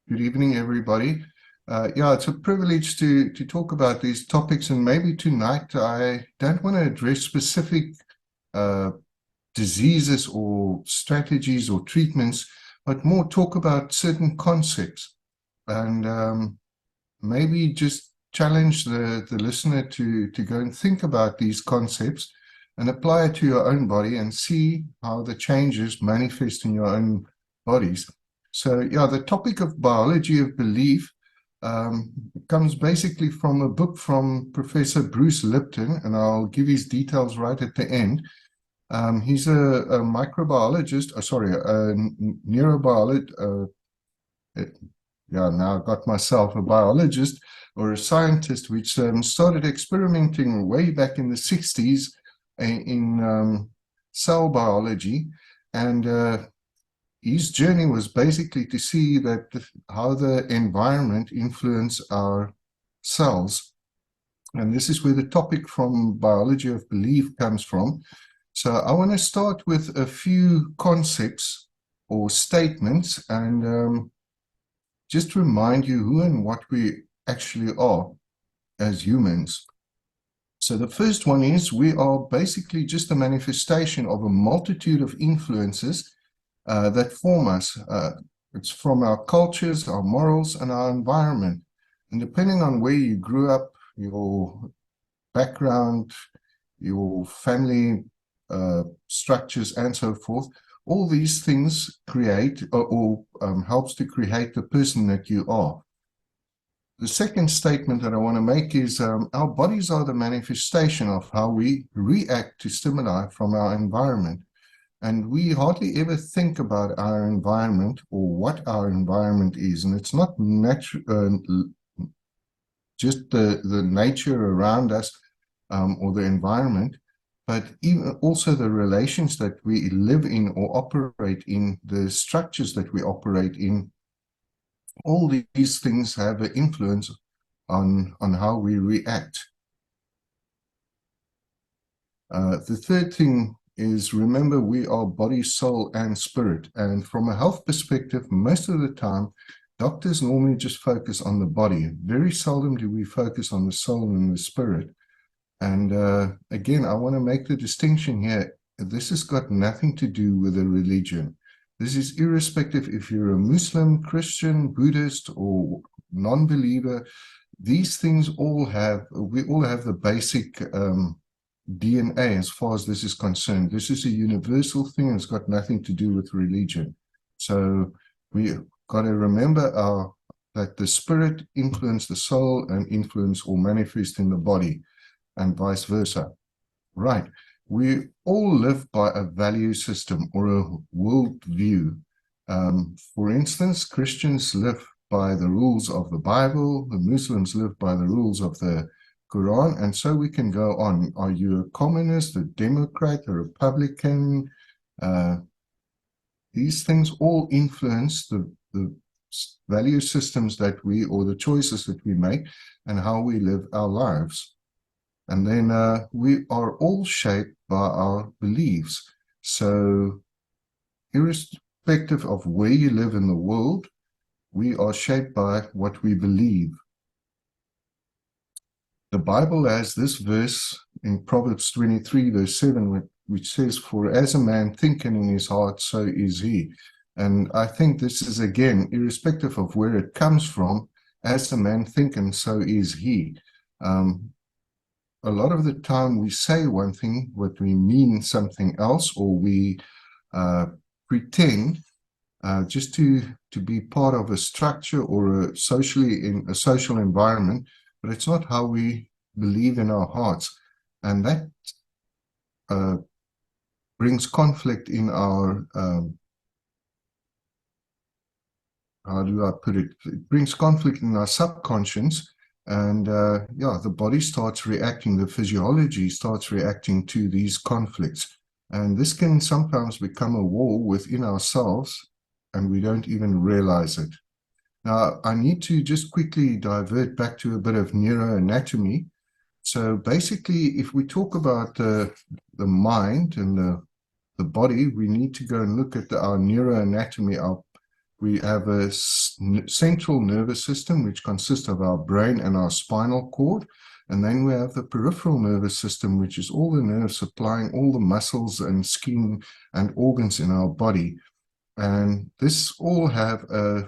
Good evening, everybody. Yeah, it's a privilege to talk about these topics, and maybe tonight I don't want to address specific uh, diseases or strategies or treatments, but more talk about certain concepts and maybe just challenge the listener to go and think about these concepts and apply it to your own body and see how the changes manifest in your own bodies. So, yeah, the topic of biology of belief comes basically from a book from Professor Bruce Lipton, and I'll give his details right at the end. He's a microbiologist, a neurobiologist. Yeah, now I got myself a biologist or a scientist, which started experimenting way back in the 60s in cell biology. And his journey was basically to see that how the environment influence our cells. And this is where the topic from biology of belief comes from. So I want to start with a few concepts or statements and just remind you who and what we actually are as humans. So the first one is we are basically just a manifestation of a multitude of influences that form us. It's from our cultures, our morals, and our environment. And depending on where you grew up, your background, your family structures, and so forth, all these things create or helps to create the person that you are. The second statement that I want to make is our bodies are the manifestation of how we react to stimuli from our environment. And we hardly ever think about our environment or what our environment is. And it's not just the nature around us or the environment, but even also the relations that we live in or operate in, the structures that we operate in. All these things have an influence on how we react. The third thing is, remember, we are body, soul, and spirit. And from a health perspective, most of the time, doctors normally just focus on the body. Very seldom do we focus on the soul and the spirit. And again, I want to make the distinction here. This has got nothing to do with a religion. This is irrespective if you're a Muslim, Christian, Buddhist, or non-believer. These things we all have the basic DNA as far as this is concerned. This is a universal thing. It's got nothing to do with religion. So we got to remember that the spirit influences the soul and influence or manifest in the body, and vice versa. Right. We all live by a value system or a worldview. For instance, Christians live by the rules of the Bible, the Muslims live by the rules of the Quran, and so we can go on. Are you a communist, a Democrat, a Republican? These things all influence the value systems that or the choices that we make and how we live our lives. And then we are all shaped by our beliefs. So irrespective of where you live in the world, we are shaped by what we believe. The Bible has this verse in Proverbs 23, verse 7, which says, "For as a man thinketh in his heart, so is he." And I think this is, again, irrespective of where it comes from, as a man thinketh, so is he. A lot of the time we say one thing, but we mean something else, or we pretend just to be part of a structure or in a social environment, but it's not how we believe in our hearts. And that brings conflict in our, how do I put it? It brings conflict in our subconscious. And yeah, the body starts reacting, the physiology starts reacting to these conflicts. And this can sometimes become a war within ourselves, and we don't even realize it. Now, I need to just quickly divert back to a bit of neuro anatomy. So basically, if we talk about the mind and the body, we need to go and look at our neuro anatomy, we have a central nervous system, which consists of our brain and our spinal cord. And then we have the peripheral nervous system, which is all the nerves supplying all the muscles and skin and organs in our body. And this all have a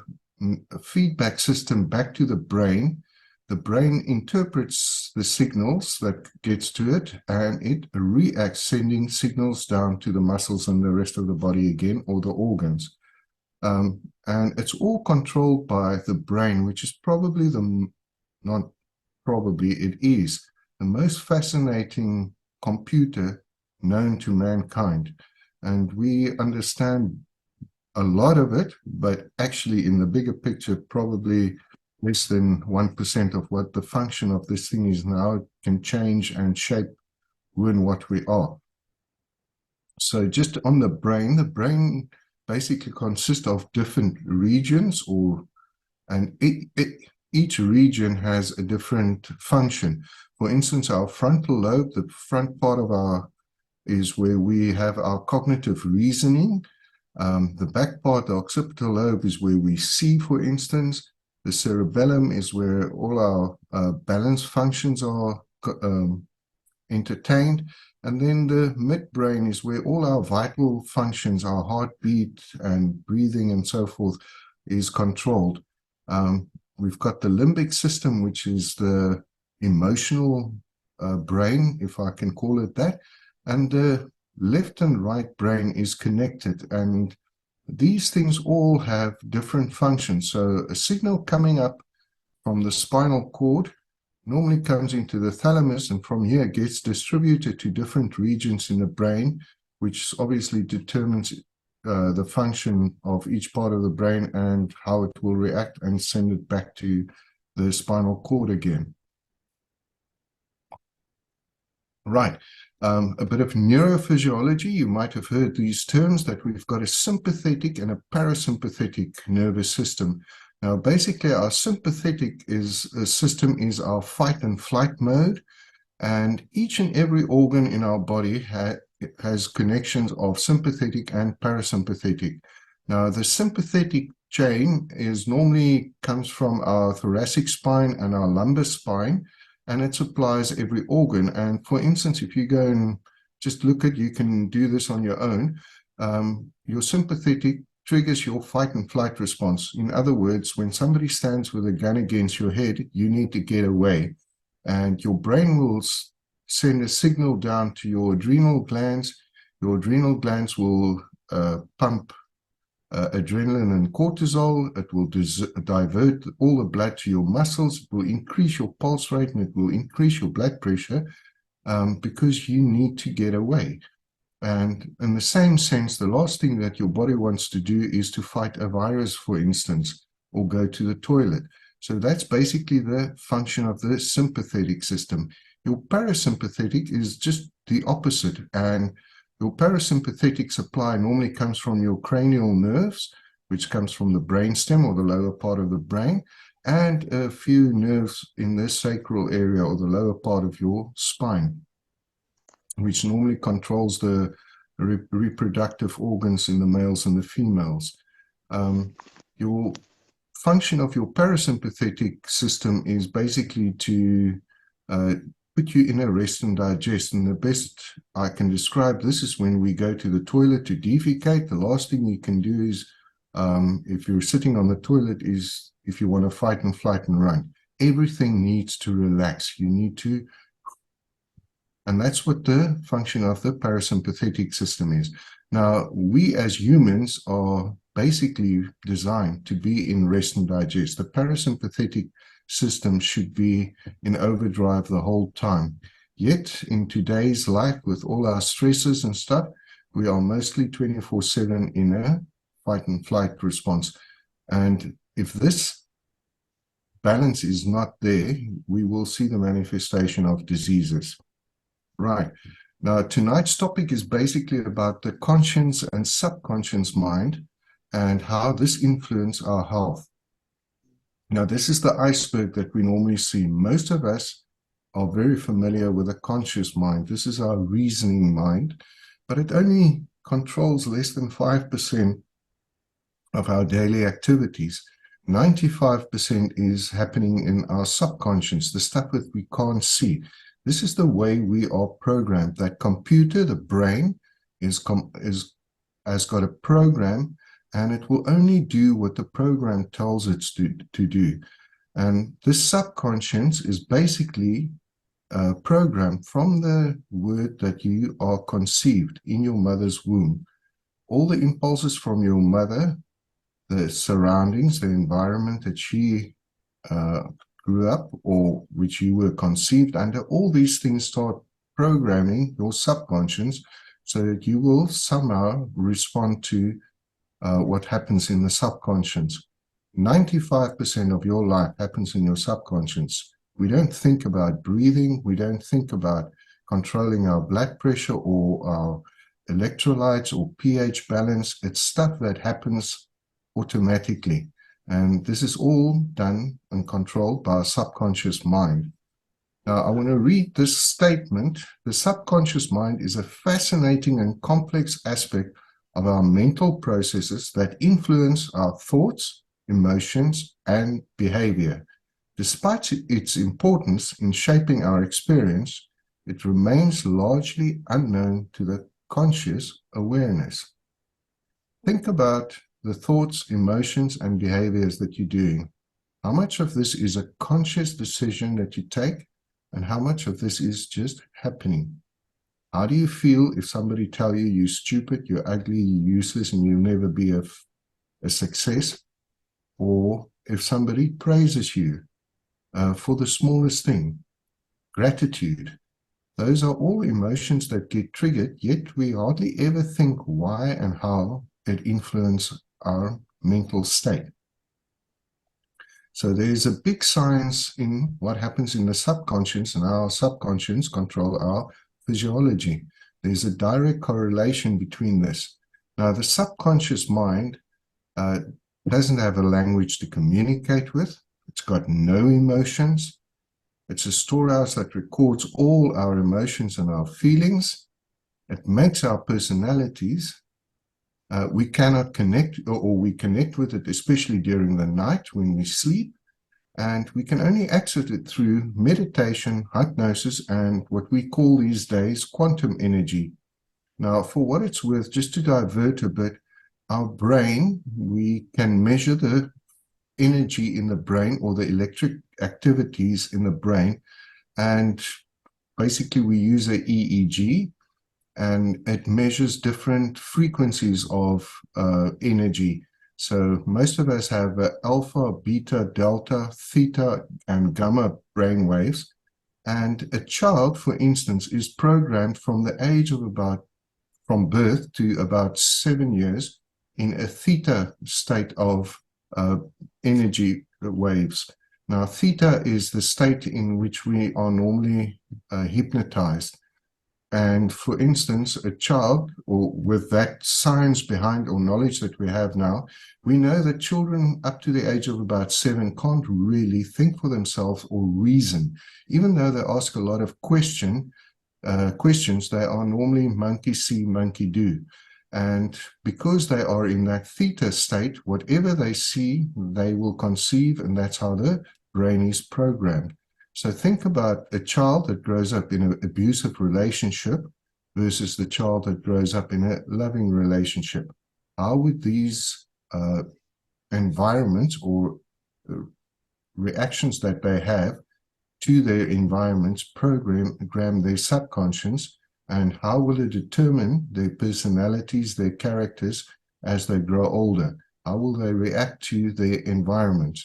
feedback system back to the brain. The brain interprets the signals that gets to it, and it reacts, sending signals down to the muscles and the rest of the body again, or the organs. And it's all controlled by the brain, which is probably not probably, it is the most fascinating computer known to mankind. And we understand a lot of it, but actually in the bigger picture, probably less than 1% of what the function of this thing is now can change and shape who and what we are. So just on the brain basically consists of different regions, and each region has a different function. For instance, our frontal lobe, the front part of is where we have our cognitive reasoning. The back part, the occipital lobe, is where we see, for instance. The cerebellum is where all our balance functions are entertained. And then the midbrain is where all our vital functions, our heartbeat and breathing and so forth, is controlled. We've got the limbic system, which is the emotional brain, if I can call it that. And the left and right brain is connected. And these things all have different functions. So a signal coming up from the spinal cord normally comes into the thalamus, and from here gets distributed to different regions in the brain, which obviously determines the function of each part of the brain and how it will react and send it back to the spinal cord again. Right. A bit of neurophysiology. You might have heard these terms, that we've got a sympathetic and a parasympathetic nervous system. Now, basically, our sympathetic system is our fight and flight mode, and each and every organ in our body has connections of sympathetic and parasympathetic. Now, the sympathetic chain normally comes from our thoracic spine and our lumbar spine, and it supplies every organ. And for instance, if you go and just look at, you can do this on your own, your sympathetic triggers your fight and flight response. In other words, when somebody stands with a gun against your head, you need to get away. And your brain will send a signal down to your adrenal glands. Your adrenal glands will pump adrenaline and cortisol. It will divert all the blood to your muscles. It will increase your pulse rate, and it will increase your blood pressure because you need to get away. And in the same sense, the last thing that your body wants to do is to fight a virus, for instance, or go to the toilet. So that's basically the function of the sympathetic system. Your parasympathetic is just the opposite, and your parasympathetic supply normally comes from your cranial nerves, which comes from the brainstem or the lower part of the brain, and a few nerves in the sacral area or the lower part of your spine, which normally controls the reproductive organs in the males and the females. Your function of your parasympathetic system is basically to put you in a rest and digest. And the best I can describe this is when we go to the toilet to defecate. The last thing you can do is, if you're sitting on the toilet, is if you want to fight and flight and run. Everything needs to relax. You need to, and that's what the function of the parasympathetic system is. Now, we as humans are basically designed to be in rest and digest. The parasympathetic system should be in overdrive the whole time. Yet, in today's life, with all our stresses and stuff, we are mostly 24/7 in a fight and flight response. And if this balance is not there, we will see the manifestation of diseases. Right. Now, tonight's topic is basically about the conscious and subconscious mind and how this influences our health. Now, this is the iceberg that we normally see. Most of us are very familiar with a conscious mind. This is our reasoning mind, but it only controls less than 5% of our daily activities, 95% is happening in our subconscious, the stuff that we can't see. This is the way we are programmed. That computer, the brain, has got a program, and it will only do what the program tells it to do. And this subconscious is basically programmed from the word that you are conceived in your mother's womb. All the impulses from your mother, the surroundings, the environment that she grew up or which you were conceived under, all these things start programming your subconscious so that you will somehow respond to what happens in the subconscious. 95% of your life happens in your subconscious. We don't think about breathing. We don't think about controlling our blood pressure or our electrolytes or pH balance. It's stuff that happens automatically. And this is all done and controlled by our subconscious mind. Now, I want to read this statement. The subconscious mind is a fascinating and complex aspect of our mental processes that influence our thoughts, emotions, and behavior. Despite its importance in shaping our experience, it remains largely unknown to the conscious awareness. Think about the thoughts, emotions, and behaviors that you're doing. How much of this is a conscious decision that you take, and how much of this is just happening? How do you feel if somebody tell you you're stupid, you're ugly, you're useless, and you'll never be a success? Or if somebody praises you for the smallest thing? Gratitude. Those are all emotions that get triggered, yet we hardly ever think why and how it influences our mental state. So there's a big science in what happens in the subconscious, and our subconscious control our physiology. There's a direct correlation between this. Now, the subconscious mind doesn't have a language to communicate with. It's got no emotions. It's a storehouse that records all our emotions and our feelings. It makes our personalities. We cannot connect, or we connect with it, especially during the night when we sleep. And we can only access it through meditation, hypnosis, and what we call these days quantum energy. Now, for what it's worth, just to divert a bit, our brain, we can measure the energy in the brain or the electric activities in the brain. And basically, we use a EEG, and it measures different frequencies of energy. So most of us have alpha, beta, delta, theta, and gamma brain waves. And a child, for instance, is programmed from the age of from birth to about 7 years in a theta state of energy waves. Now, theta is the state in which we are normally hypnotized. And for instance, a child, or with that science behind or knowledge that we have now, we know that children up to the age of about 7 can't really think for themselves or reason. Even though they ask a lot of questions, they are normally monkey see, monkey do. And because they are in that theta state, whatever they see, they will conceive, and that's how the brain is programmed. So think about a child that grows up in an abusive relationship versus the child that grows up in a loving relationship. How would these environments or reactions that they have to their environments program their subconscious, and how will it determine their personalities, their characters as they grow older? How will they react to their environment?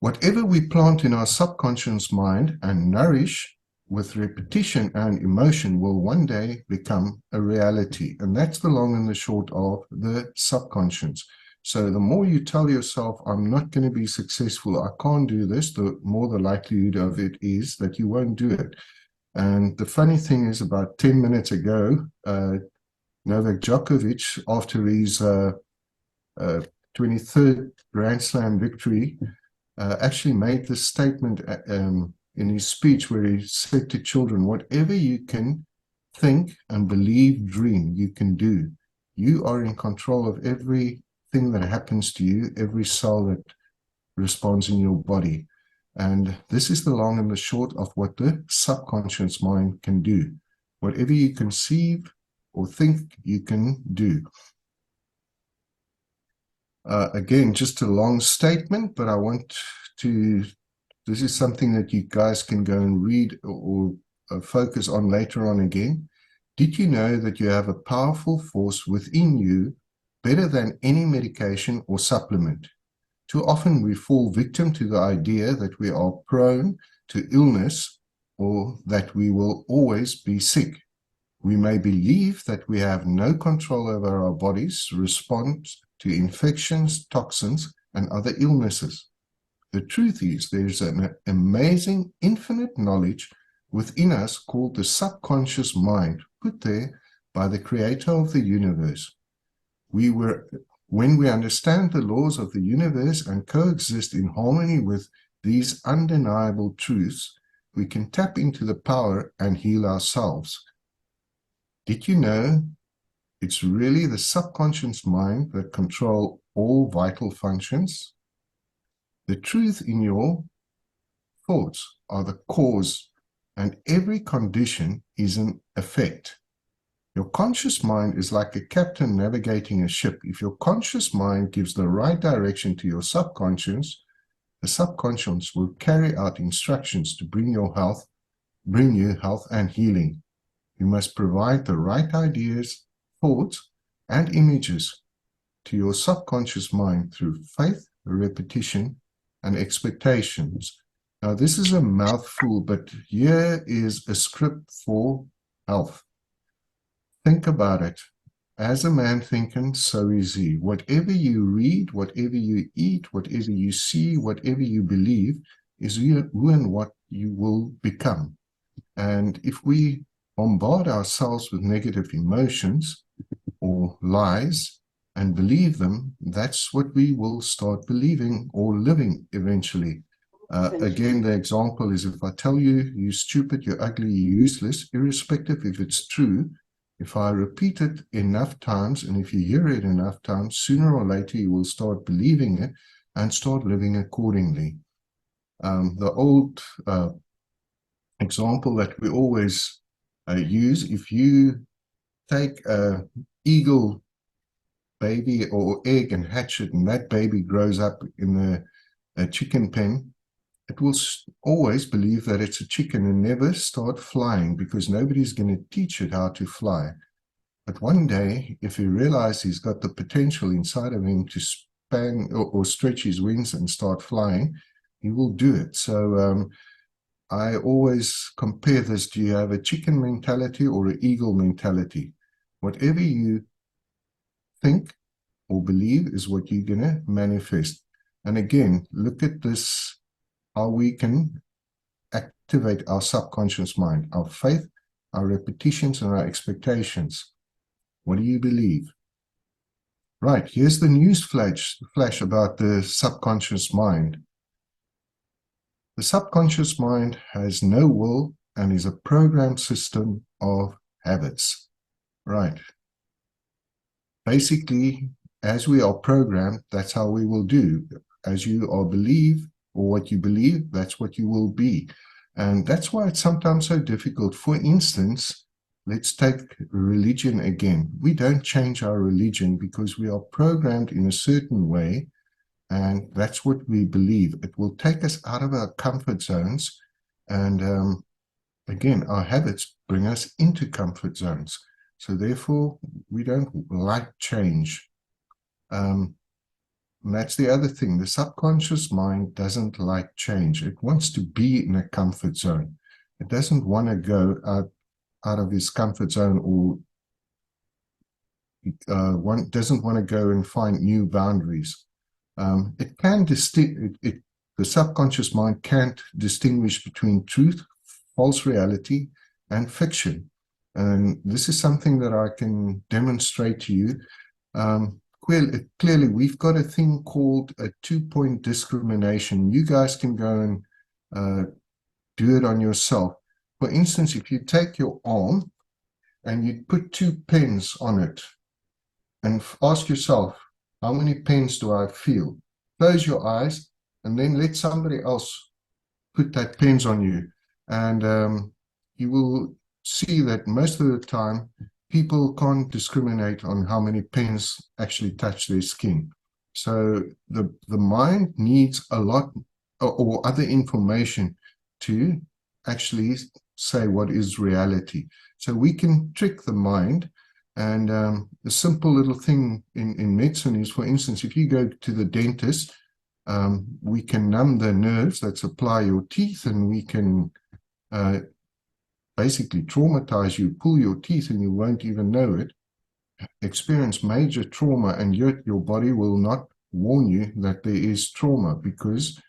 Whatever we plant in our subconscious mind and nourish with repetition and emotion will one day become a reality. And that's the long and the short of the subconscious. So the more you tell yourself, I'm not going to be successful, I can't do this, the more the likelihood of it is that you won't do it. And the funny thing is, about 10 minutes ago, Novak Djokovic, after his 23rd Grand Slam victory, actually made this statement in his speech where he said to children, whatever you can think and believe, dream, you can do. You are in control of everything thing that happens to you, every cell that responds in your body. And this is the long and the short of what the subconscious mind can do. Whatever you conceive or think, you can do. Again, just a long statement, but I want to, this is something that you guys can go and read or focus on later on again. Did you know that you have a powerful force within you, better than any medication or supplement? Too often we fall victim to the idea that we are prone to illness or that we will always be sick. We may believe that we have no control over our body's response to infections, toxins, and other illnesses. The truth is, there's an amazing infinite knowledge within us called the subconscious mind, put there by the creator of the universe. When we understand the laws of the universe and coexist in harmony with these undeniable truths, we can tap into the power and heal ourselves. Did you know it's really the subconscious mind that controls all vital functions? The truth in your thoughts are the cause, and every condition is an effect. Your conscious mind is like a captain navigating a ship. If your conscious mind gives the right direction to your subconscious, the subconscious will carry out instructions to bring you health and healing. You must provide the right ideas, thoughts, and images to your subconscious mind through faith, repetition, and expectations. Now, this is a mouthful, but here is a script for health. Think about it. As a man thinketh, so is he. Whatever you read, whatever you eat, whatever you see, whatever you believe, is who and what you will become. And if we bombard ourselves with negative emotions or lies and believe them, that's what we will start believing or living eventually. Again, the example is if I tell you, you're stupid, you're ugly, you're useless, irrespective if it's true, if I repeat it enough times, and if you hear it enough times, sooner or later you will start believing it and start living accordingly. The old example that we always use, if you take an eagle baby or egg and hatch it, and that baby grows up in a chicken pen, it will always believe that it's a chicken and never start flying because nobody's going to teach it how to fly. But one day, if he realizes he's got the potential inside of him to span or stretch his wings and start flying, he will do it. So I always compare this. Do you have a chicken mentality or an eagle mentality? Whatever you think or believe is what you're going to manifest. And again, look at this, how we can activate our subconscious mind, our faith, our repetitions, and our expectations. What do you believe? Right, here's the news flash about the subconscious mind. The subconscious mind has no will and is a programmed system of habits. Right. Basically, as we are programmed, that's how we will do. As you are believe, or what you believe, that's what you will be. And that's why it's sometimes so difficult. For instance, let's take religion again. We don't change our religion because we are programmed in a certain way, and that's what we believe. It will take us out of our comfort zones, and again, our habits bring us into comfort zones. So therefore, we don't like change. And that's the other thing. The subconscious mind doesn't like change. It wants to be in a comfort zone. It doesn't want to go out of his comfort zone, or doesn't want to go and find new boundaries. It can the subconscious mind can't distinguish between truth, false reality, and fiction. And this is something that I can demonstrate to you. Clearly, we've got a thing called a two-point discrimination. You guys can go and do it on yourself. For instance, if you take your arm and you put two pens on it and ask yourself, How many pens do I feel? Close your eyes and then let somebody else put that pens on you. And you will see that most of the time, people can't discriminate on how many pens actually touch their skin. So the mind needs a lot or other information to actually say what is reality. So we can trick the mind. And a simple little thing in medicine is, for instance, if you go to the dentist, we can numb the nerves that supply your teeth, and we can basically traumatize you, pull your teeth, and you won't even know it. Experience major trauma, and yet your body will not warn you that there is trauma, because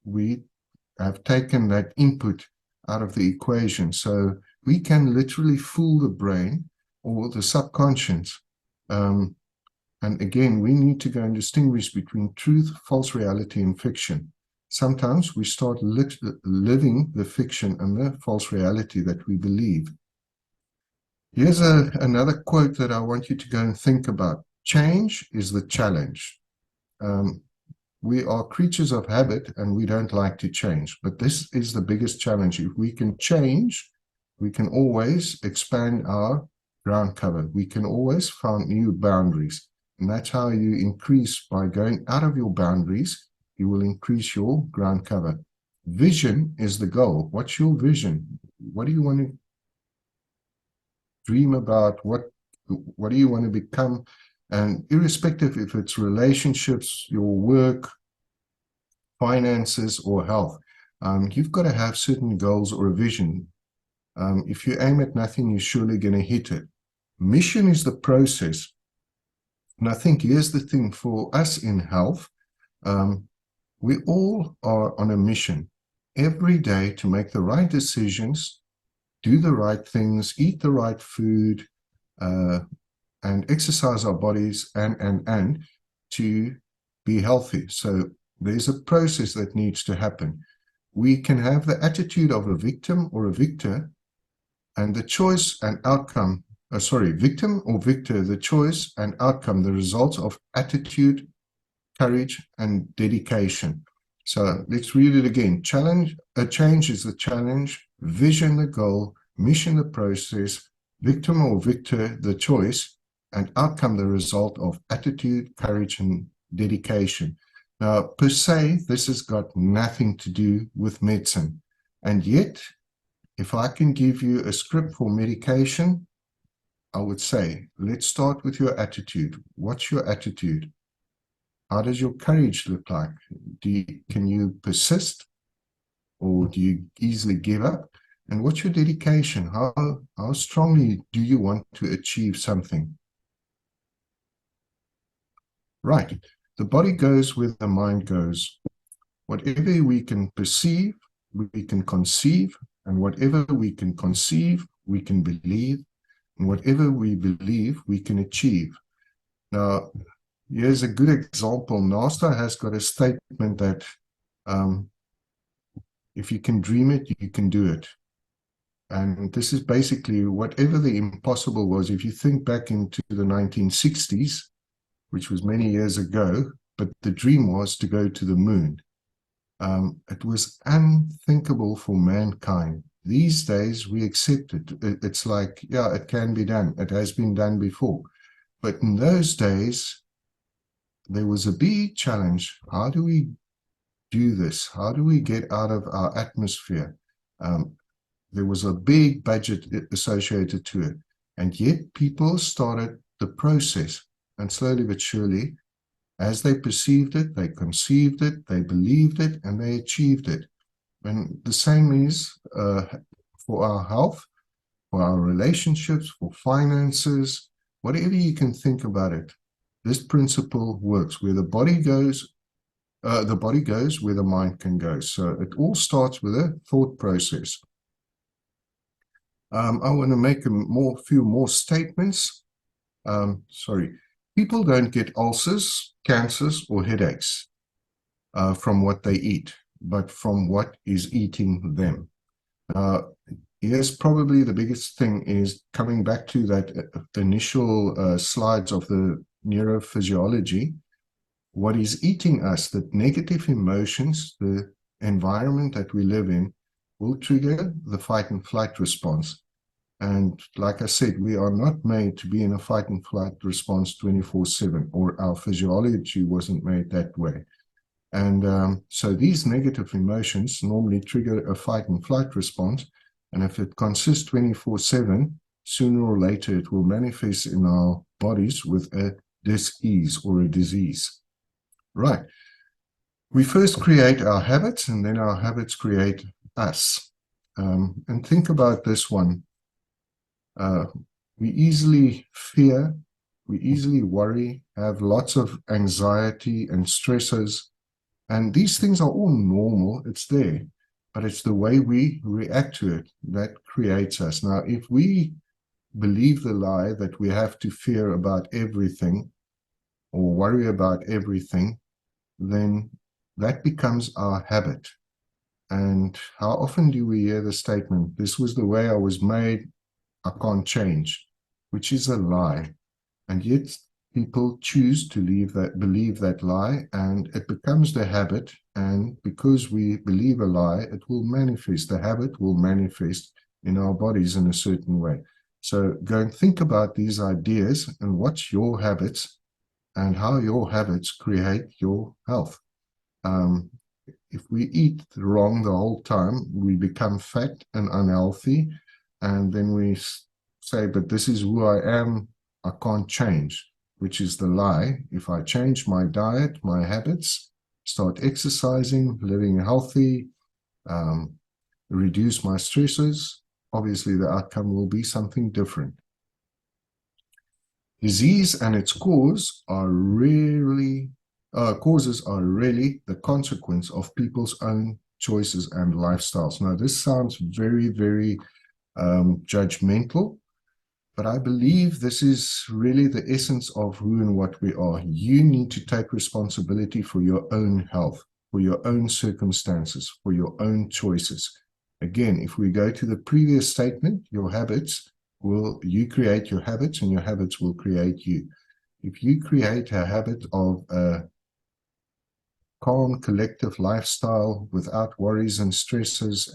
we have taken that input out of the equation. So we can literally fool the brain or the subconscious. And again, we need to go and distinguish between truth, false reality, and fiction. Sometimes we start living the fiction and the false reality that we believe. Here's another quote that I want you to go and think about. Change is the challenge. We are creatures of habit, and we don't like to change. But this is the biggest challenge. If we can change, we can always expand our ground cover. We can always find new boundaries. And that's how you increase. By going out of your boundaries, you will increase your ground cover. Vision is the goal. What's your vision? What do you want to dream about? What do you want to become? And irrespective if it's relationships, your work, finances, or health, you've got to have certain goals or a vision. If you aim at nothing, you're surely going to hit it. Mission is the process. And I think here's the thing for us in health. We all are on a mission every day to make the right decisions, do the right things, eat the right food, and exercise our bodies and to be healthy. So there's a process that needs to happen. We can have the attitude of a victim or a victor, and the choice and outcome, victim or victor, the choice and outcome, the results of attitude, courage, and dedication. So let's read it again. Change is the challenge, vision the goal, mission the process, victim or victor the choice, and outcome the result of attitude, courage, and dedication. Now, per se, this has got nothing to do with medicine. And yet, if I can give you a script for medication, I would say, let's start with your attitude. What's your attitude? How does your courage look like? Can you persist, or do you easily give up? And what's your dedication? How strongly do you want to achieve something? Right. The body goes where the mind goes. Whatever we can perceive, we can conceive, and whatever we can conceive, we can believe, and whatever we believe, we can achieve. Now, here's a good example. NASA has got a statement that if you can dream it, you can do it. And this is basically whatever the impossible was. If you think back into the 1960s, which was many years ago, but the dream was to go to the moon. It was unthinkable for mankind. These days, we accept it. It's like, yeah, it can be done. It has been done before. But in those days, there was a big challenge. How do we do this? How do we get out of our atmosphere? There was a big budget associated to it. And yet people started the process. And slowly but surely, as they perceived it, they conceived it, they believed it, and they achieved it. And the same is for our health, for our relationships, for finances, whatever you can think about it. This principle works. Where the body goes where the mind can go. So it all starts with a thought process. I want to make a few more statements. People don't get ulcers, cancers, or headaches from what they eat, but from what is eating them. Yes, probably the biggest thing is coming back to that the initial slides of the neurophysiology, what is eating us, the negative emotions, the environment that we live in, will trigger the fight and flight response. And like I said, we are not made to be in a fight and flight response 24/7, or our physiology wasn't made that way. And so these negative emotions normally trigger a fight and flight response. And if it consists 24/7, sooner or later it will manifest in our bodies with a dis-ease or a disease. Right. We first create our habits, and then our habits create us. And think about this one. We easily fear, we easily worry, have lots of anxiety and stresses. And these things are all normal, it's there, but it's the way we react to it that creates us. Now, if we believe the lie that we have to fear about everything or worry about everything, then that becomes our habit. And how often do we hear the statement, this was the way I was made, I can't change, which is a lie. And yet people choose to believe that lie, and it becomes the habit. And because we believe a lie, it will manifest. The habit will manifest in our bodies in a certain way. So go and think about these ideas and what's your habits and how your habits create your health. If we eat wrong the whole time, we become fat and unhealthy. And then we say, but this is who I am, I can't change, which is the lie. If I change my diet, my habits, start exercising, living healthy, reduce my stresses, obviously the outcome will be something different. Disease and its causes are really the consequence of people's own choices and lifestyles. Now, this sounds very, very judgmental, but I believe this is really the essence of who and what we are. You need to take responsibility for your own health, for your own circumstances, for your own choices. Again, if we go to the previous statement, you create your habits and your habits will create you. If you create a habit of a calm, collective lifestyle without worries and stresses,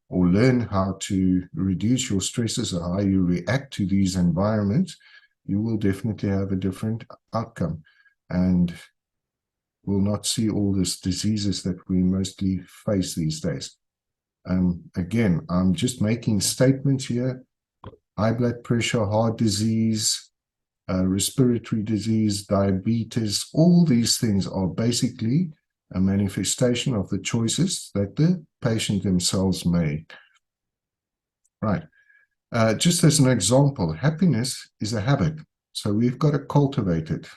or learn how to reduce your stresses or how you react to these environments, you will definitely have a different outcome and will not see all these diseases that we mostly face these days. Again, I'm just making statements here. High blood pressure, heart disease, respiratory disease, diabetes, all these things are basically a manifestation of the choices that the patient themselves made. Right. Just as an example, happiness is a habit, so we've got to cultivate it.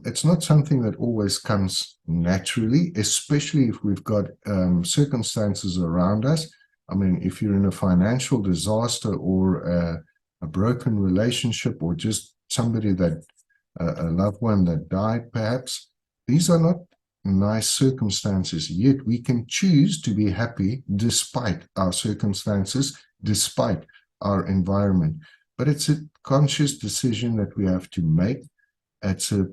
It's not something that always comes naturally, especially if we've got circumstances around us. I mean, if you're in a financial disaster or a broken relationship, or just somebody that, a loved one that died perhaps, these are not nice circumstances, yet we can choose to be happy despite our circumstances, despite our environment. But it's a conscious decision that we have to make. It's a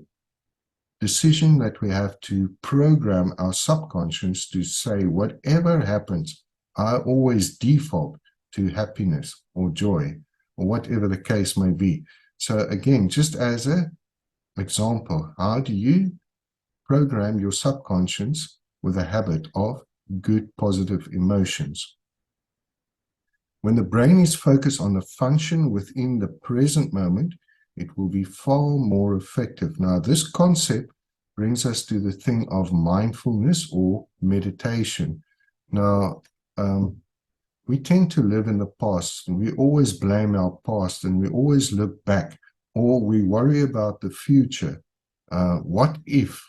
decision that we have to program our subconscious to say, whatever happens, I always default to happiness or joy, or whatever the case may be. So again, just as an example, how do you program your subconscious with a habit of good, positive emotions? When the brain is focused on the function within the present moment, it will be far more effective. Now, this concept brings us to the thing of mindfulness or meditation. Now, we tend to live in the past, and we always blame our past, and we always look back, or we worry about the future. What if,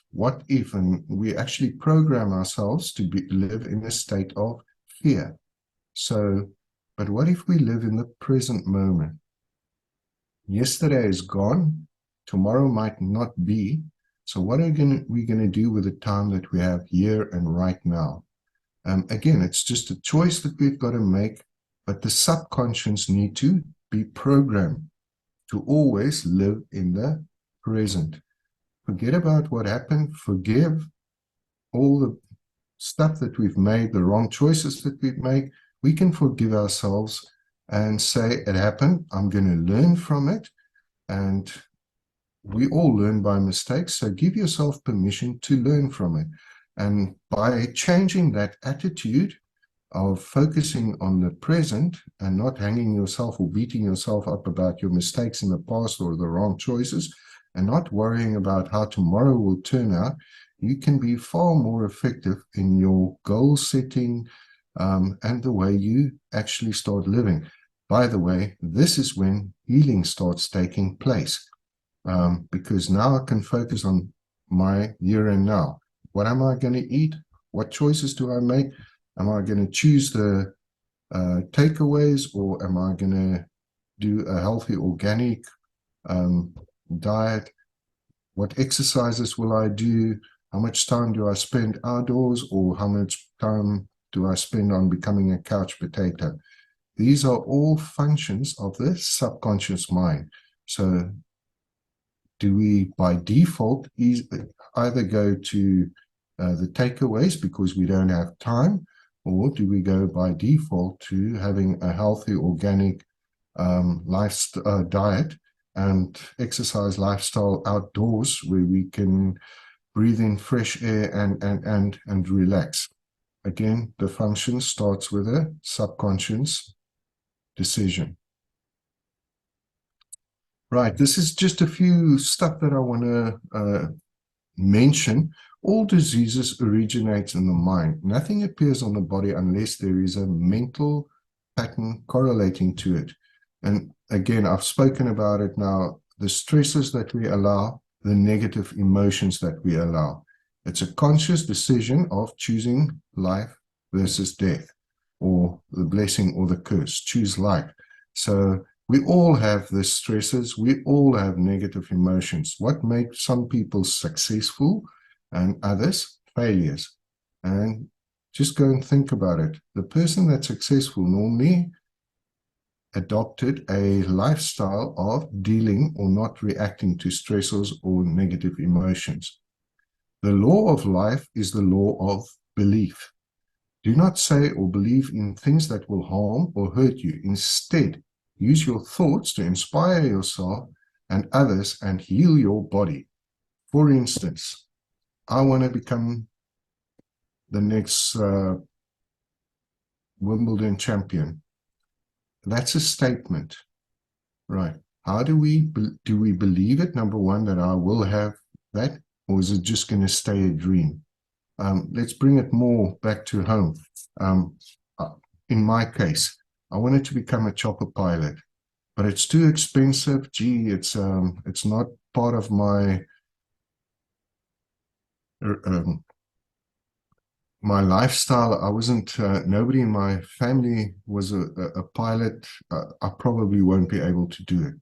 and we actually program ourselves to live in a state of fear. So, but what if we live in the present moment? Yesterday is gone, tomorrow might not be. So what are we going to do with the time that we have here and right now? Again, it's just a choice that we've got to make, but the subconscious need to be programmed to always live in the present. Forget about what happened. Forgive all the stuff that we've made, the wrong choices that we've made. We can forgive ourselves and say, it happened. I'm going to learn from it. And we all learn by mistakes. So give yourself permission to learn from it. And by changing that attitude of focusing on the present and not hanging yourself or beating yourself up about your mistakes in the past or the wrong choices, and not worrying about how tomorrow will turn out, you can be far more effective in your goal setting and the way you actually start living. By the way, this is when healing starts taking place, because now I can focus on my here and now. What am I going to eat? What choices do I make? Am I going to choose the takeaways, or am I going to do a healthy organic diet? What exercises will I do? How much time do I spend outdoors, or how much time do I spend on becoming a couch potato? These are all functions of the subconscious mind. So do we, by default, either go to the takeaways because we don't have time, or do we go by default to having a healthy, organic diet and exercise lifestyle outdoors where we can breathe in fresh air and relax? Again, the function starts with a subconscious decision. Right, this is just a few stuff that I want to mention. All diseases originate in the mind. Nothing appears on the body unless there is a mental pattern correlating to it. And again, I've spoken about it now, the stresses that we allow, the negative emotions that we allow. It's a conscious decision of choosing life versus death, or the blessing or the curse. Choose life. So we all have the stresses. We all have negative emotions. What makes some people successful and others failures? And just go and think about it. The person that's successful normally adopted a lifestyle of dealing or not reacting to stressors or negative emotions. The law of life is the law of belief. Do not say or believe in things that will harm or hurt you. Instead, use your thoughts to inspire yourself and others and heal your body. For instance, I want to become the next Wimbledon champion. That's a statement, right? How do we believe it? Number one, that I will have that, or is it just going to stay a dream? Let's bring it more back to home. In my case, I wanted to become a chopper pilot, but it's too expensive. Gee, it's not part of my my lifestyle. I wasn't. Nobody in my family was a pilot. I probably won't be able to do it.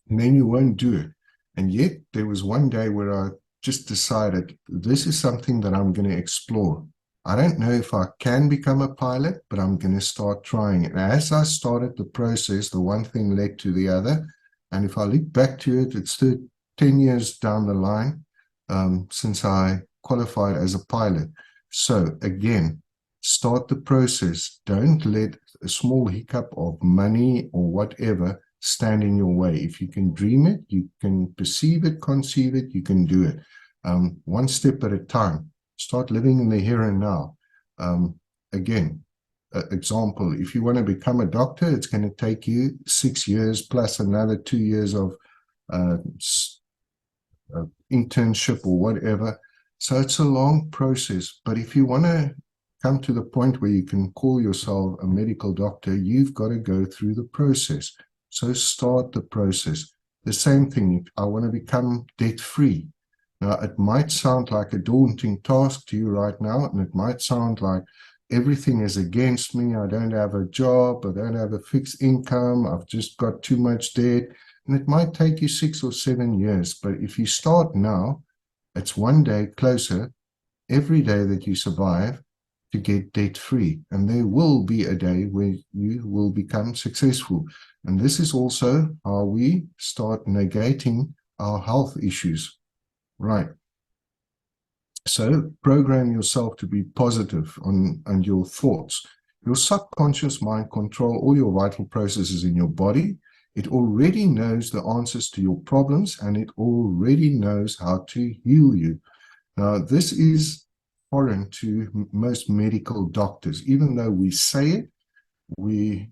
And then you won't do it. And yet there was one day where I just decided this is something that I'm going to explore. I don't know if I can become a pilot, but I'm going to start trying. And as I started the process, the one thing led to the other. And if I look back to it, it's 10 years down the line since I qualified as a pilot. So again, start the process. Don't let a small hiccup of money or whatever stand in your way. If you can dream it, you can perceive it, conceive it, you can do it. One step at a time. Start living in the here and now. Again, example, if you want to become a doctor, it's going to take you 6 years plus another 2 years of internship or whatever. So it's a long process. But if you want to come to the point where you can call yourself a medical doctor, you've got to go through the process. So start the process. The same thing, I want to become debt-free. Now, it might sound like a daunting task to you right now, and it might sound like everything is against me. I don't have a job. I don't have a fixed income. I've just got too much debt. And it might take you 6 or 7 years. But if you start now, it's one day closer every day that you survive to get debt-free. And there will be a day where you will become successful. And this is also how we start negating our health issues. Right. So program yourself to be positive and your thoughts. Your subconscious mind control all your vital processes in your body. It already knows the answers to your problems, and it already knows how to heal you. Now, this is foreign to most medical doctors. Even though we say it, we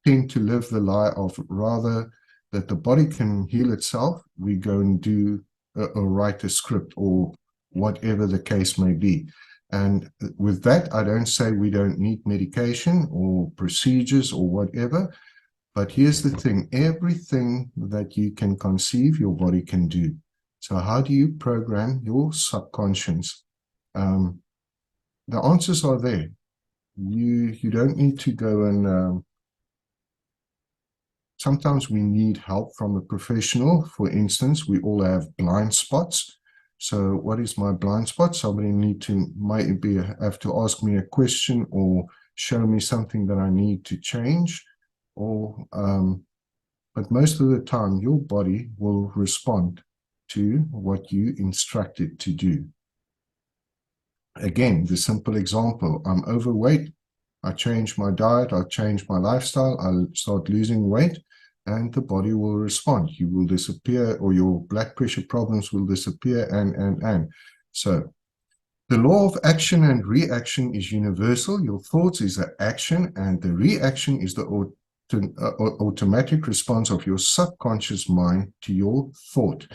tend to live the lie of rather that the body can heal itself. We go and do or write a script or whatever the case may be. And with that, I don't say we don't need medication or procedures or whatever. But here's the thing, everything that you can conceive, your body can do. So how do you program your subconscious? The answers are there. You don't need to go and sometimes we need help from a professional. For instance, we all have blind spots. So what is my blind spot? Somebody might have to ask me a question or show me something that I need to change. But most of the time, your body will respond to what you instruct it to do. Again, the simple example, I'm overweight. I change my diet, I change my lifestyle, I'll start losing weight, and the body will respond. You will disappear, or your blood pressure problems will disappear, and. So the law of action and reaction is universal. Your thoughts is the action, and the reaction is the automatic response of your subconscious mind to your thought.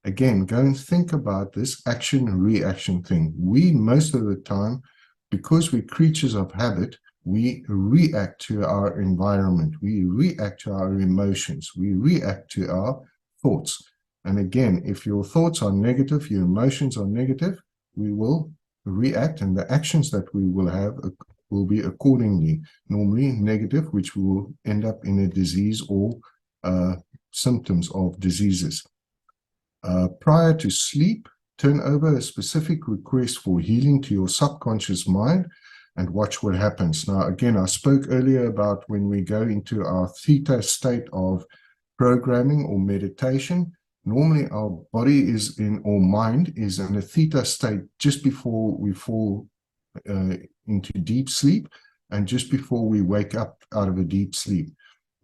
Again, go and think about this action and reaction thing. We, most of the time, because we're creatures of habit, we react to our environment. We react to our emotions. We react to our thoughts. And again, if your thoughts are negative, your emotions are negative, we will react, and the actions that we will have will be accordingly, normally negative, which will end up in a disease or symptoms of diseases. Prior to sleep, turn over a specific request for healing to your subconscious mind and watch what happens. Now, again, I spoke earlier about when we go into our theta state of programming or meditation. Normally, our body or mind is in a theta state just before we fall into deep sleep and just before we wake up out of a deep sleep.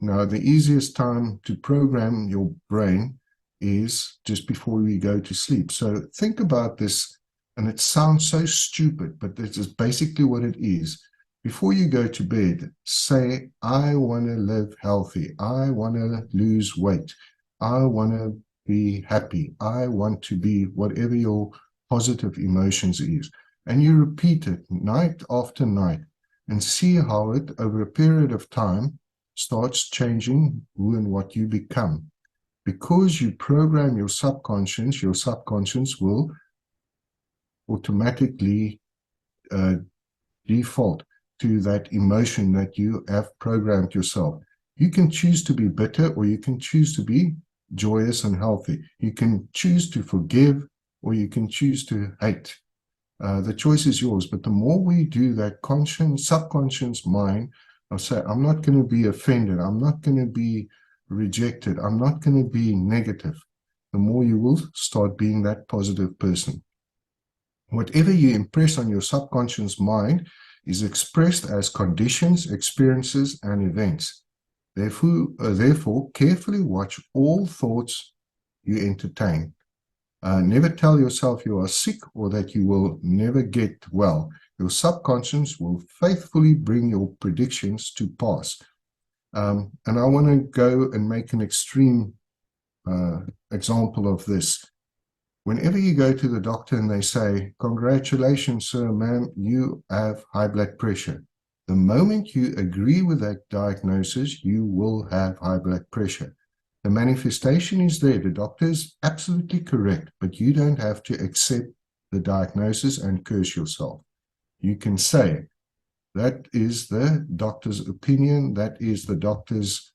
Now, the easiest time to program your brain is just before we go to sleep. So think about this, and it sounds so stupid, but this is basically what it is. Before you go to bed, say, I want to live healthy. I want to lose weight. I want to be happy. I want to be whatever your positive emotions is. And you repeat it night after night and see how it, over a period of time, starts changing who and what you become. Because you program your subconscious will automatically default to that emotion that you have programmed yourself. You can choose to be bitter, or you can choose to be joyous and healthy. You can choose to forgive, or you can choose to hate. The choice is yours. But the more we do that subconscious mind, I'll say, I'm not going to be offended. I'm not going to be rejected. I'm not going to be negative. The more you will start being that positive person. Whatever you impress on your subconscious mind is expressed as conditions, experiences, and events. Therefore, carefully watch all thoughts you entertain. Never tell yourself you are sick or that you will never get well. Your subconscious will faithfully bring your predictions to pass. And I want to go and make an extreme example of this. Whenever you go to the doctor and they say, congratulations, sir, ma'am, you have high blood pressure. The moment you agree with that diagnosis, you will have high blood pressure. The manifestation is there. The doctor is absolutely correct, but you don't have to accept the diagnosis and curse yourself. You can say, that is the doctor's opinion, that is the doctor's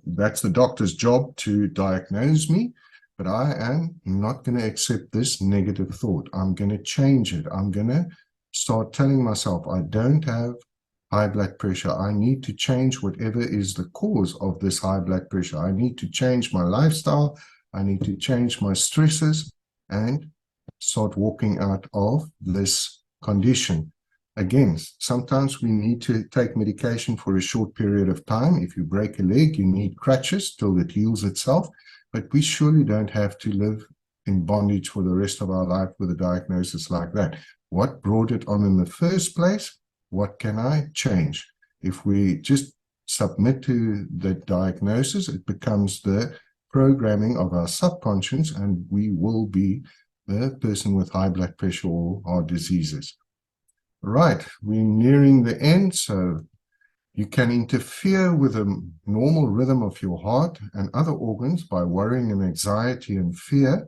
that's the doctor's job to diagnose me, but I am not going to accept this negative thought. I'm going to change it. I'm going to start telling myself I don't have high blood pressure. I need to change whatever is the cause of this high blood pressure. I need to change my lifestyle. I need to change my stresses and start walking out of this condition. Again, sometimes we need to take medication for a short period of time. If you break a leg, you need crutches till it heals itself. But we surely don't have to live in bondage for the rest of our life with a diagnosis like that. What brought it on in the first place? What can I change? If we just submit to the diagnosis, it becomes the programming of our subconscious, and we will be the person with high blood pressure or heart diseases. Right, we're nearing the end, so you can interfere with the normal rhythm of your heart and other organs by worrying and anxiety and fear.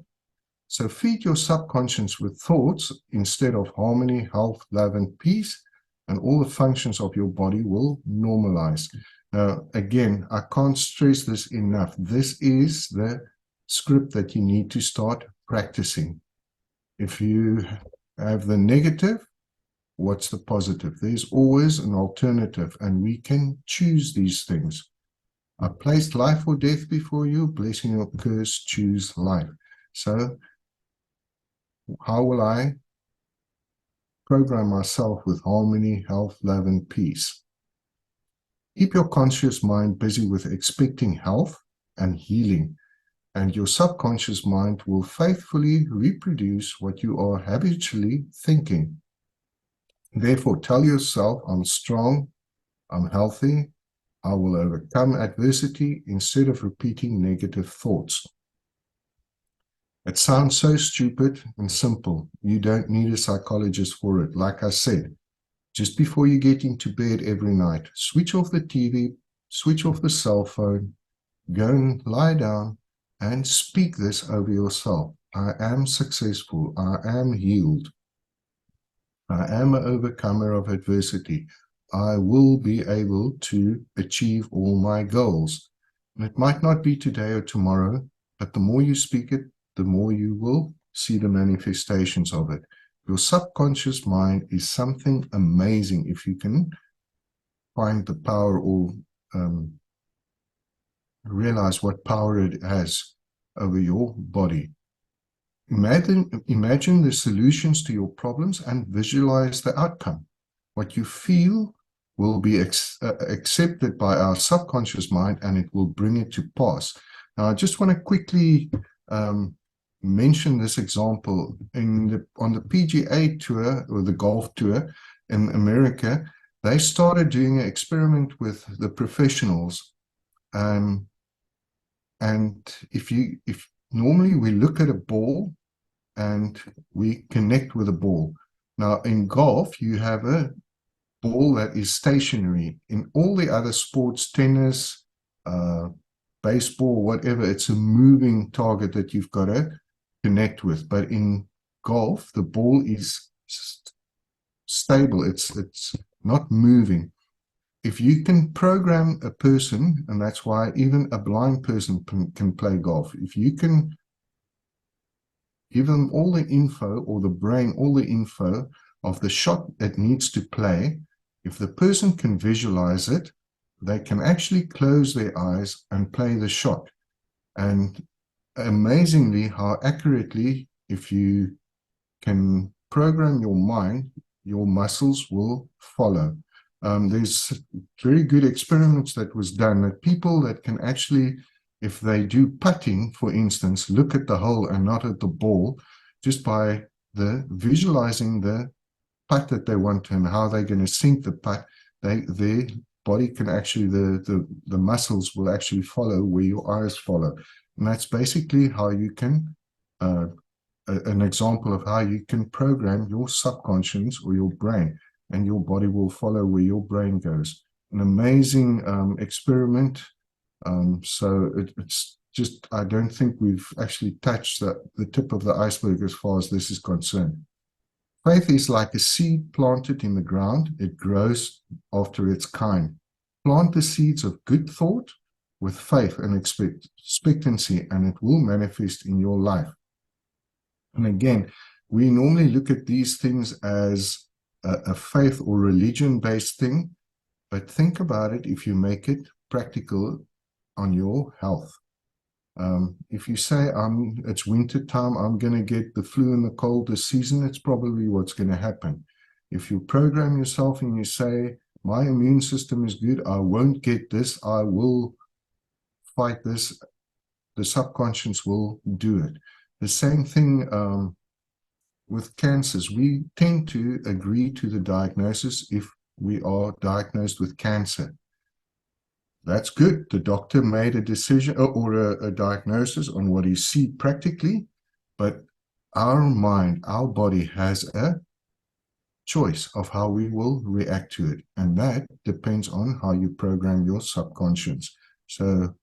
So feed your subconscious with thoughts instead of harmony, health, love, and peace, and all the functions of your body will normalize. Now, again, I can't stress this enough. This is the script that you need to start practicing. If you have the negative, what's the positive? There's always an alternative, and we can choose these things. I placed life or death before you, blessing or curse, choose life. So how will I program myself with harmony, health, love, and peace? Keep your conscious mind busy with expecting health and healing, and your subconscious mind will faithfully reproduce what you are habitually thinking. Therefore, tell yourself, I'm strong, I'm healthy, I will overcome adversity, instead of repeating negative thoughts. It sounds so stupid and simple. You don't need a psychologist for it. Like I said, just before you get into bed every night, switch off the TV, switch off the cell phone, go and lie down and speak this over yourself. I am successful. I am healed. I am an overcomer of adversity. I will be able to achieve all my goals. And it might not be today or tomorrow, but the more you speak it, the more you will see the manifestations of it. Your subconscious mind is something amazing if you can find the power or realize what power it has over your body. Imagine the solutions to your problems and visualize the outcome. What you feel will be accepted by our subconscious mind, and it will bring it to pass. Now, I just want to quickly mention this example. On the PGA tour, or the golf tour in America, they started doing an experiment with the professionals. And if normally we look at a ball and we connect with a ball. Now, in golf, you have a ball that is stationary. In all the other sports, tennis, baseball, whatever, it's a moving target that you've got to connect with. But in golf, the ball is stable. It's not moving. If you can program a person, and that's why even a blind person can play golf, if you can give them all the info, or the brain all the info of the shot it needs to play, if the person can visualize it, they can actually close their eyes and play the shot. And amazingly, how accurately, if you can program your mind, your muscles will follow. There's very good experiments that was done that people that can actually, if they do putting, for instance, look at the hole and not at the ball, just by the visualizing the putt that they want and how they're going to sink the putt, their body can actually, the muscles will actually follow where your eyes follow. And that's basically how you can, an example of how you can program your subconscious or your brain, and your body will follow where your brain goes. An amazing experiment. So it's just, I don't think we've actually touched the tip of the iceberg as far as this is concerned. Faith is like a seed planted in the ground. It grows after its kind. Plant the seeds of good thought with faith and expectancy, and it will manifest in your life. And again, we normally look at these things as a faith or religion-based thing, But think about it if you make it practical on your health. If you say, it's winter time, I'm going to get the flu and the cold this season, it's probably what's going to happen. If you program yourself and you say, my immune system is good, I won't get this, I will fight this, the subconscious will do it. The same thing with cancers. We tend to agree to the diagnosis if we are diagnosed with cancer. That's good. The doctor made a decision or a diagnosis on what he sees practically, but our mind, our body has a choice of how we will react to it. And that depends on how you program your subconscious. So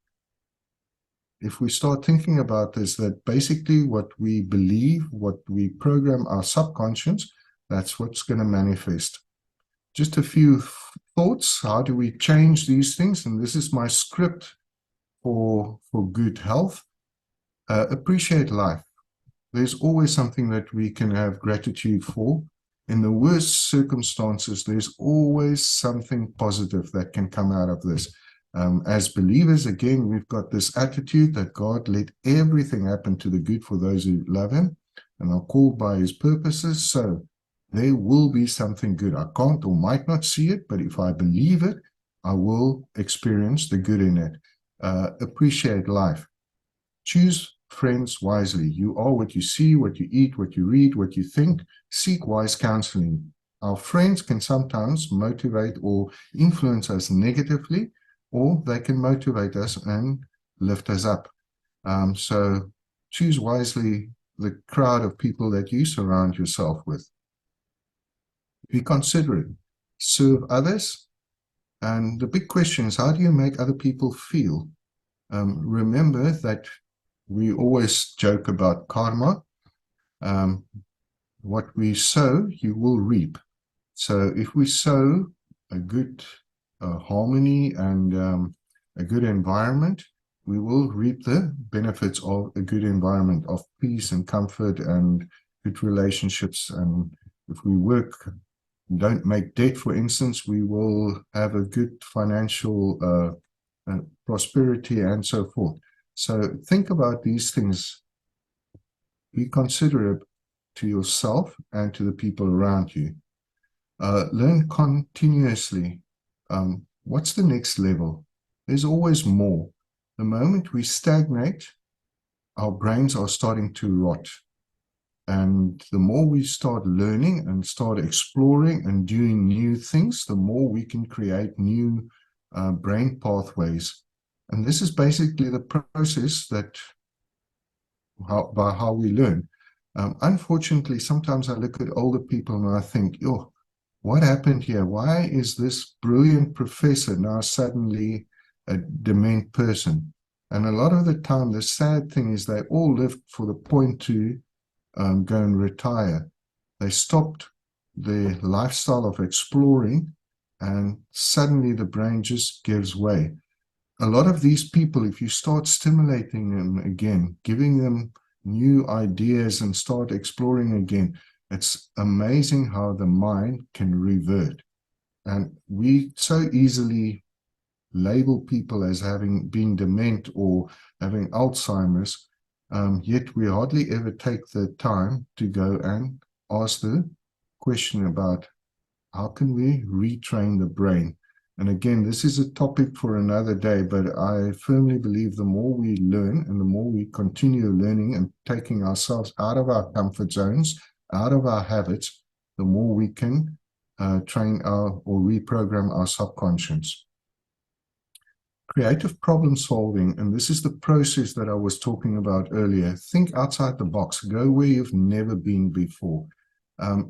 if we start thinking about this, that basically what we believe, what we program our subconscious, that's what's going to manifest. Just a few thoughts. How do we change these things? And this is my script for good health. Appreciate life. There's always something that we can have gratitude for. In the worst circumstances, there's always something positive that can come out of this. As believers, again, we've got this attitude that God let everything happen to the good for those who love him and are called by his purposes. So there will be something good. I can't or might not see it, but if I believe it, I will experience the good in it. Appreciate life. Choose friends wisely. You are what you see, what you eat, what you read, what you think. Seek wise counseling. Our friends can sometimes motivate or influence us negatively, or they can motivate us and lift us up. So choose wisely the crowd of people that you surround yourself with. Be considerate, serve others. And the big question is, how do you make other people feel? Remember that we always joke about karma. What we sow, you will reap. So if we sow a good harmony and a good environment, we will reap the benefits of a good environment of peace and comfort and good relationships. And if we work, don't make debt, for instance, we will have a good financial prosperity and so forth. So think about these things. Be considerate to yourself and to the people around you. Learn continuously. What's the next level? There's always more. The moment we stagnate, our brains are starting to rot. And the more we start learning and start exploring and doing new things, the more we can create new brain pathways. And this is basically the process that by how we learn. Unfortunately, sometimes I look at older people and I think, oh, what happened here? Why is this brilliant professor now suddenly a dement person? And a lot of the time, the sad thing is they all lived for the point to go and retire. They stopped their lifestyle of exploring, and suddenly the brain just gives way. A lot of these people, if you start stimulating them again, giving them new ideas and start exploring again, it's amazing how the mind can revert. And we so easily label people as being dement or having Alzheimer's, yet we hardly ever take the time to go and ask the question about how can we retrain the brain. And again, this is a topic for another day, but I firmly believe the more we learn and the more we continue learning and taking ourselves out of our comfort zones, out of our habits, the more we can train or reprogram our subconscious. Creative problem solving, and this is the process that I was talking about earlier. Think outside the box, go where you've never been before.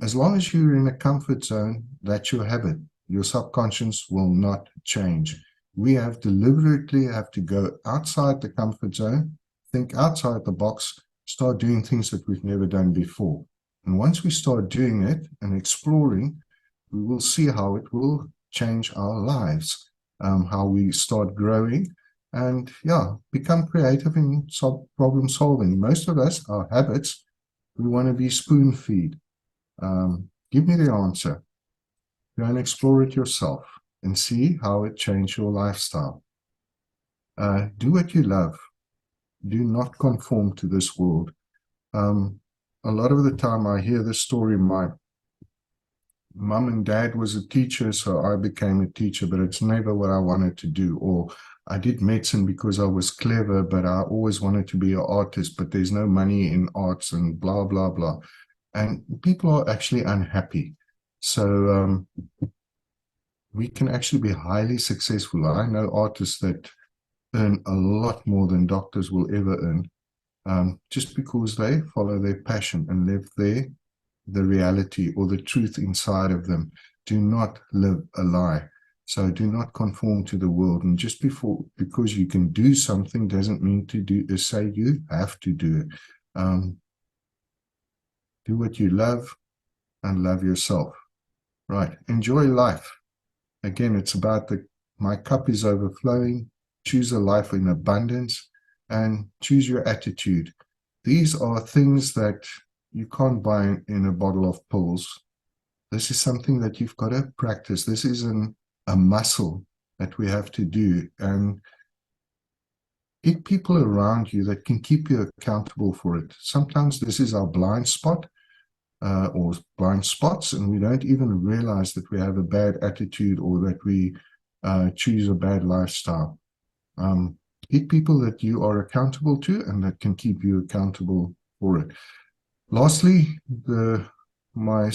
As long as you're in a comfort zone, that's your habit. Your subconscious will not change. We deliberately have to go outside the comfort zone, think outside the box, start doing things that we've never done before. And once we start doing it and exploring, we will see how it will change our lives, how we start growing and, become creative in problem solving. Most of us, our habits, we want to be spoon feed. Give me the answer. Go and explore it yourself. and see how it changed your lifestyle. Do what you love. Do not conform to this world. A lot of the time I hear this story. My mom and dad was a teacher, so I became a teacher, but it's never what I wanted to do. Or I did medicine because I was clever, but I always wanted to be an artist, but there's no money in arts and blah, blah, blah. And people are actually unhappy. So we can actually be highly successful. I know artists that earn a lot more than doctors will ever earn, just because they follow their passion and live the reality or the truth inside of them. Do not live a lie. So do not conform to the world. And just because you can do something doesn't mean to say you have to do it. Do what you love and love yourself. Right. Enjoy life. Again, it's about my cup is overflowing. Choose a life in abundance and choose your attitude. These are things that you can't buy in a bottle of pills. This is something that you've got to practice. This is a muscle that we have to do. And get people around you that can keep you accountable for it. Sometimes this is our blind spot or blind spots, and we don't even realize that we have a bad attitude or that we choose a bad lifestyle. Get people that you are accountable to and that can keep you accountable for it. Lastly, my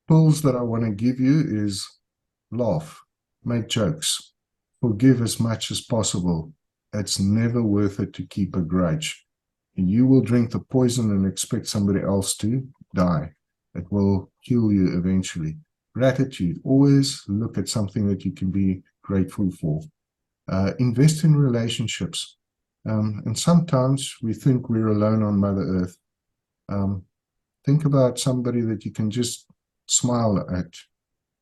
tools that I want to give you is laugh, make jokes, forgive as much as possible. It's never worth it to keep a grudge. You will drink the poison and expect somebody else to die. It will kill you eventually. Gratitude, always look at something that you can be grateful for. Invest in relationships. And sometimes we think we're alone on Mother Earth. Think about somebody that you can just smile at,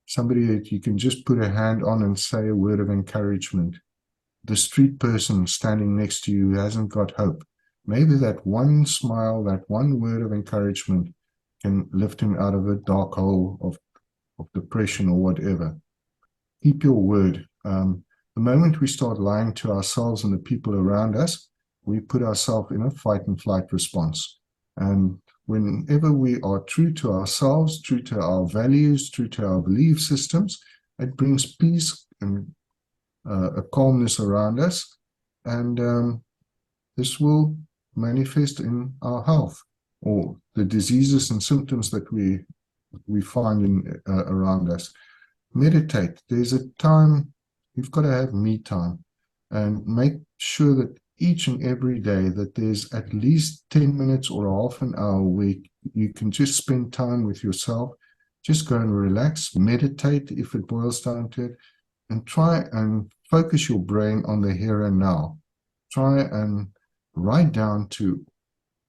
somebody that you can just put a hand on and say a word of encouragement. The street person standing next to you who hasn't got hope. Maybe that one smile, that one word of encouragement can lift him out of a dark hole of depression or whatever. Keep your word. The moment we start lying to ourselves and the people around us, we put ourselves in a fight and flight response. And whenever we are true to ourselves, true to our values, true to our belief systems, it brings peace and a calmness around us. And this will manifest in our health or the diseases and symptoms that we find around us. Meditate. There's a time, you've got to have me time, and make sure that each and every day that there's at least 10 minutes or half an hour a week you can just spend time with yourself. Just go and relax, meditate if it boils down to it, and try and focus your brain on the here and now. Try and write down to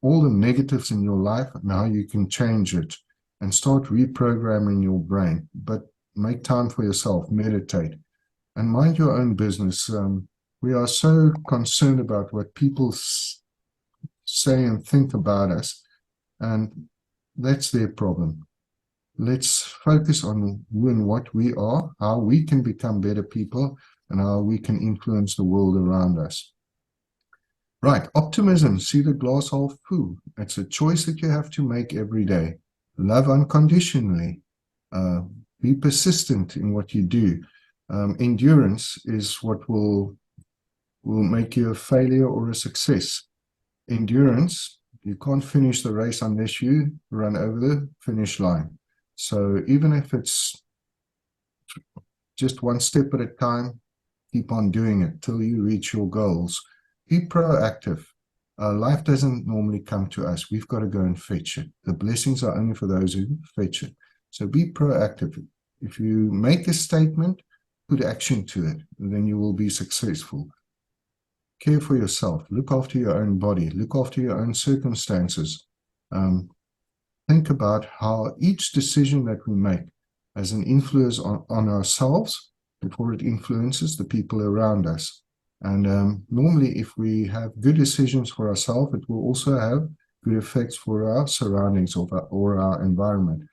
all the negatives in your life and how you can change it and start reprogramming your brain. But make time for yourself, meditate, and mind your own business. We are so concerned about what people say and think about us, and that's their problem. Let's focus on who and what we are, how we can become better people, and how we can influence the world around us. Right, optimism, see the glass half full. It's a choice that you have to make every day. Love unconditionally. Be persistent in what you do. Endurance is what will make you a failure or a success. Endurance, you can't finish the race unless you run over the finish line. So even if it's just one step at a time, keep on doing it till you reach your goals. Be proactive. Life doesn't normally come to us. We've got to go and fetch it. The blessings are only for those who fetch it. So be proactive. If you make a statement, put action to it, then you will be successful. Care for yourself. Look after your own body. Look after your own circumstances. Think about how each decision that we make has an influence on ourselves before it influences the people around us. And normally, if we have good decisions for ourselves, it will also have good effects for our surroundings or our environment.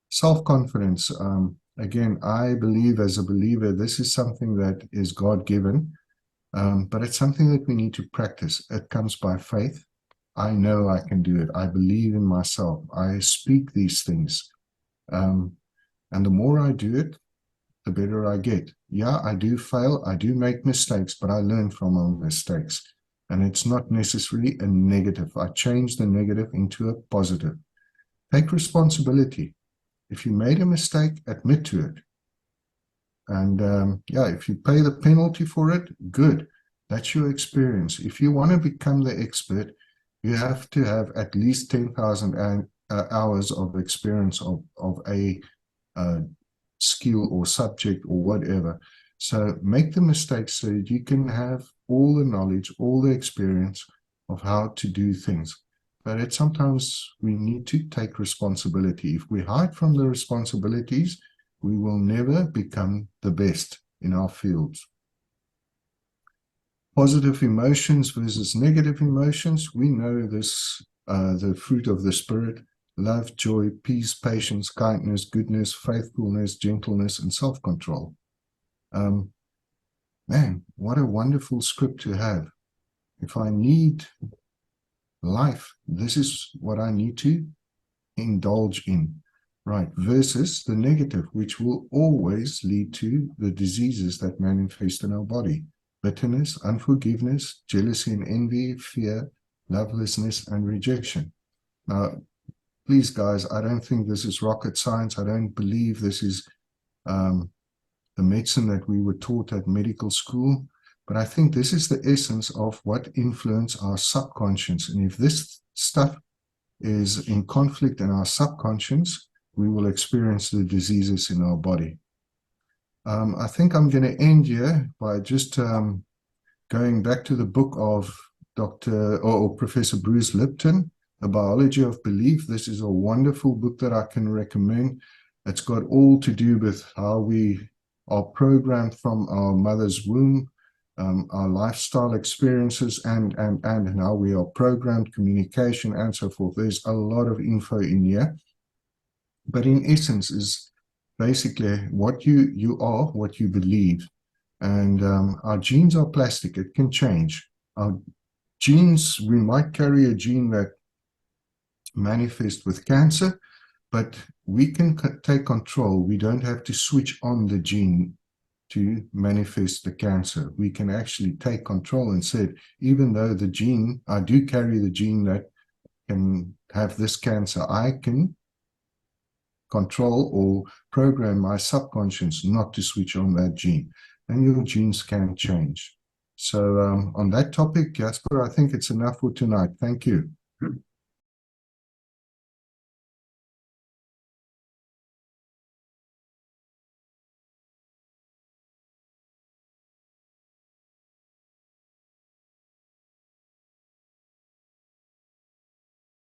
Self-confidence. Again, I believe as a believer, this is something that is God-given, but it's something that we need to practice. It comes by faith. I know I can do it. I believe in myself. I speak these things. And the more I do it, the better I get. Yeah, I do fail. I do make mistakes, but I learn from my mistakes. And it's not necessarily a negative. I change the negative into a positive. Take responsibility. If you made a mistake, admit to it. And yeah, if you pay the penalty for it, good. That's your experience. If you want to become the expert, you have to have at least 10,000 hours of experience of a skill or subject or whatever. So make the mistakes so that you can have all the knowledge, all the experience of how to do things. But sometimes we need to take responsibility. If we hide from the responsibilities, we will never become the best in our fields. Positive emotions versus negative emotions. We know this, the fruit of the Spirit: love, joy, peace, patience, kindness, goodness, faithfulness, gentleness, and self-control. Man, what a wonderful script to have. If I need life, this is what I need to indulge in. Right, versus the negative, which will always lead to the diseases that manifest in our body: bitterness, unforgiveness, jealousy and envy, fear, lovelessness, and rejection. Now, please, guys, I don't think this is rocket science. I don't believe this is the medicine that we were taught at medical school. But I think this is the essence of what influence our subconscious. And if this stuff is in conflict in our subconscious, we will experience the diseases in our body. I think I'm going to end here by just going back to the book of Professor Bruce Lipton, The Biology of Belief. This is a wonderful book that I can recommend. It's got all to do with how we are programmed from our mother's womb, our lifestyle experiences, and how we are programmed, communication, and so forth. There's a lot of info in here. But in essence is basically what you are, what you believe. And our genes are plastic. It can change. Our genes, we might carry a gene that manifests with cancer, but we can take control. We don't have to switch on the gene to manifest the cancer. We can actually take control and say, even though the gene, I do carry the gene that can have this cancer, I can control or program my subconscious not to switch on that gene, and your genes can change. So on that topic, Jasper, I think it's enough for tonight. Thank you.